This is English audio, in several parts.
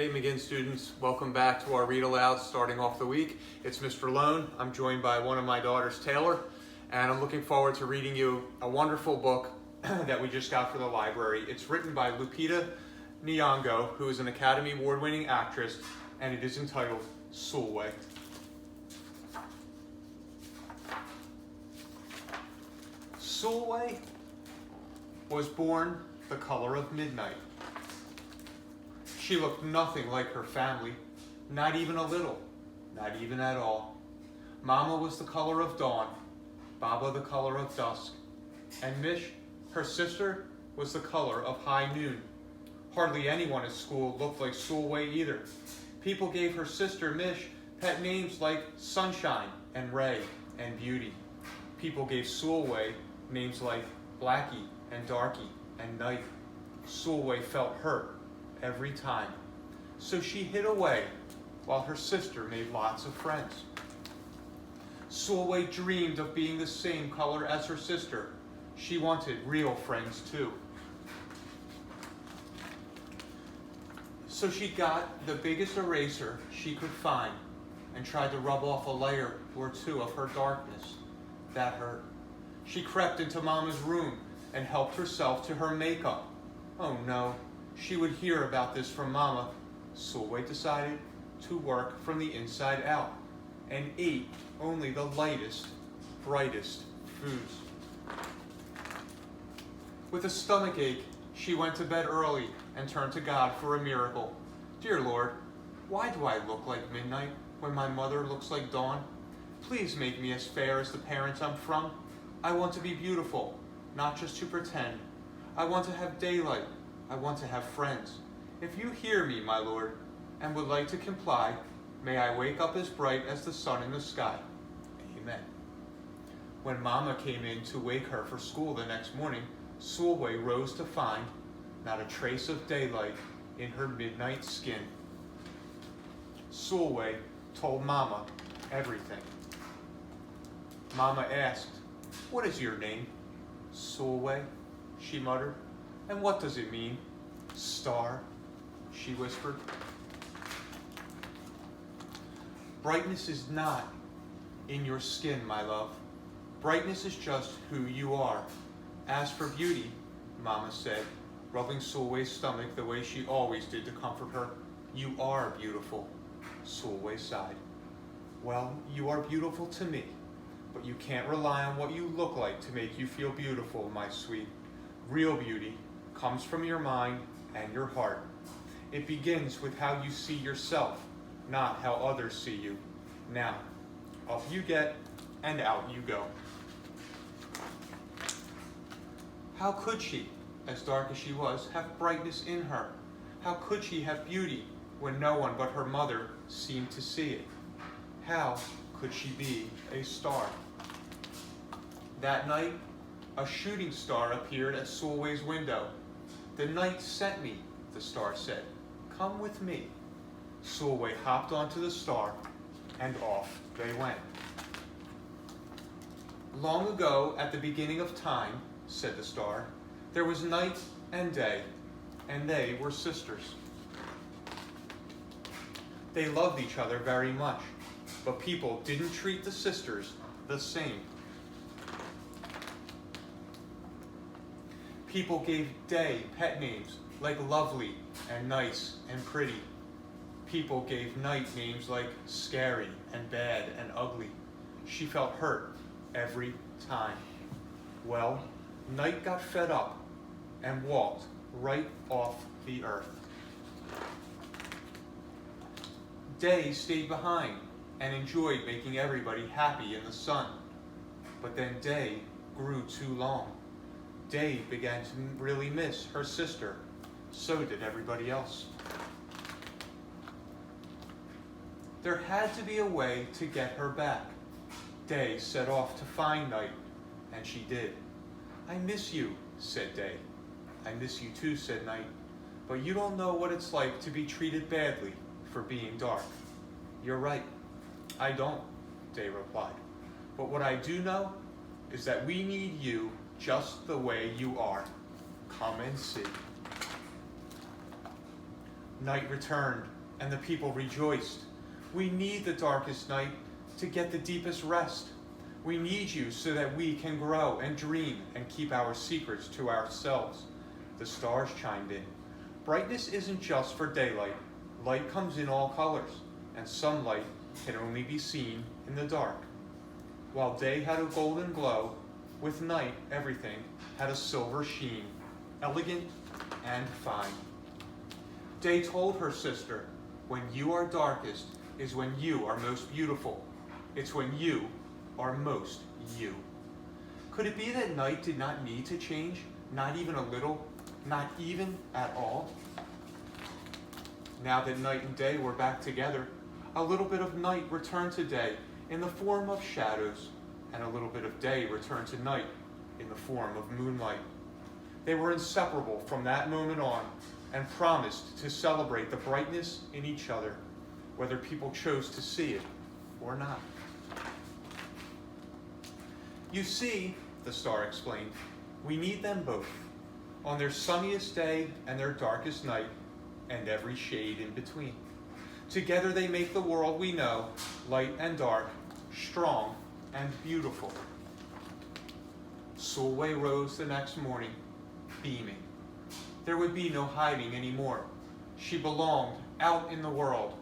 Hey McGinn students, welcome back to our read aloud starting off the week. It's Mr. Lohn. I'm joined by one of my daughters, Taylor, and I'm looking forward to reading you a wonderful book that we just got for the library. It's written by Lupita Nyong'o, who is an Academy Award-winning actress, and it is entitled Sulwe. Sulwe was born the color of midnight. She looked nothing like her family, not even a little, not even at all. Mama was the color of dawn, Baba the color of dusk, and Mish, her sister, was the color of high noon. Hardly anyone at school looked like Sulwe either. People gave her sister Mish pet names like Sunshine and Ray and Beauty. People gave Sulwe names like Blackie and Darky and Night. Sulwe felt hurt every time, so she hid away while her sister made lots of friends. Sulwe dreamed of being the same color as her sister. She wanted real friends too. So she got the biggest eraser she could find and tried to rub off a layer or two of her darkness. That hurt. She crept into Mama's room and helped herself to her makeup. Oh no, she would hear about this from Mama. Sulwe decided to work from the inside out and ate only the lightest, brightest foods. With a stomachache, she went to bed early and turned to God for a miracle. Dear Lord, why do I look like midnight when my mother looks like dawn? Please make me as fair as the parents I'm from. I want to be beautiful, not just to pretend. I want to have daylight. I want to have friends. If you hear me, my Lord, and would like to comply, may I wake up as bright as the sun in the sky. Amen. When Mama came in to wake her for school the next morning, Sulwe rose to find not a trace of daylight in her midnight skin. Sulwe told Mama everything. Mama asked, "What is your name?" "Sulwe," she muttered. "And what does it mean?" "Star," she whispered. Brightness is not in your skin, my love. Brightness is just who you are. As for beauty, Mama said, rubbing Sulwe's stomach the way she always did to comfort her, you are beautiful. Sulwe sighed. Well, you are beautiful to me, but you can't rely on what you look like to make you feel beautiful, my sweet. Real beauty comes from your mind and your heart. It begins with how you see yourself, not how others see you. Now, off you get and out you go. How could she, as dark as she was, have brightness in her? How could she have beauty when no one but her mother seemed to see it? How could she be a star? That night, a shooting star appeared at Sulwe's window. "The night sent me," the star said. "Come with me." Sulwe hopped onto the star, and off they went. Long ago, at the beginning of time, said the star, there was night and day, and they were sisters. They loved each other very much, but people didn't treat the sisters the same. People gave Day pet names like Lovely and Nice and Pretty. People gave Night names like Scary and Bad and Ugly. She felt hurt every time. Well, Night got fed up and walked right off the earth. Day stayed behind and enjoyed making everybody happy in the sun. But then Day grew too long. Day began to really miss her sister. So did everybody else. There had to be a way to get her back. Day set off to find Night, and she did. "I miss you," said Day. "I miss you too," said Night. "But you don't know what it's like to be treated badly for being dark." "You're right, I don't," Day replied. "But what I do know is that we need you just the way you are. Come and see." Night returned, and the people rejoiced. We need the darkest night to get the deepest rest. We need you so that we can grow and dream and keep our secrets to ourselves. The stars chimed in. Brightness isn't just for daylight. Light comes in all colors, and some light can only be seen in the dark. While day had a golden glow, with night everything had a silver sheen, elegant and fine. Day told her sister, when you are darkest is when you are most beautiful. It's when you are most you. Could it be that night did not need to change? Not even a little? Not even at all? Now that night and day were back together, a little bit of night returned to day in the form of shadows, and a little bit of day returned to night in the form of moonlight. They were inseparable from that moment on, and promised to celebrate the brightness in each other, whether people chose to see it or not. You see, the star explained, we need them both, on their sunniest day and their darkest night, and every shade in between. Together they make the world we know, light and dark, strong and beautiful. Sulwe rose the next morning, beaming. There would be no hiding anymore. She belonged out in the world,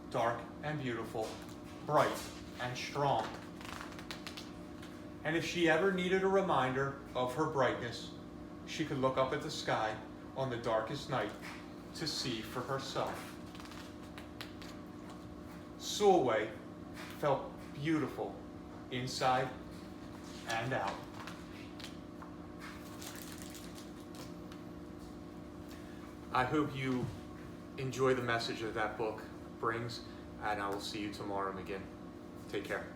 dark and beautiful, bright and strong. And if she ever needed a reminder of her brightness, she could look up at the sky on the darkest night to see for herself. Sulwe felt beautiful inside and out. I hope you enjoy the message that book brings, and I will see you tomorrow again. Take care.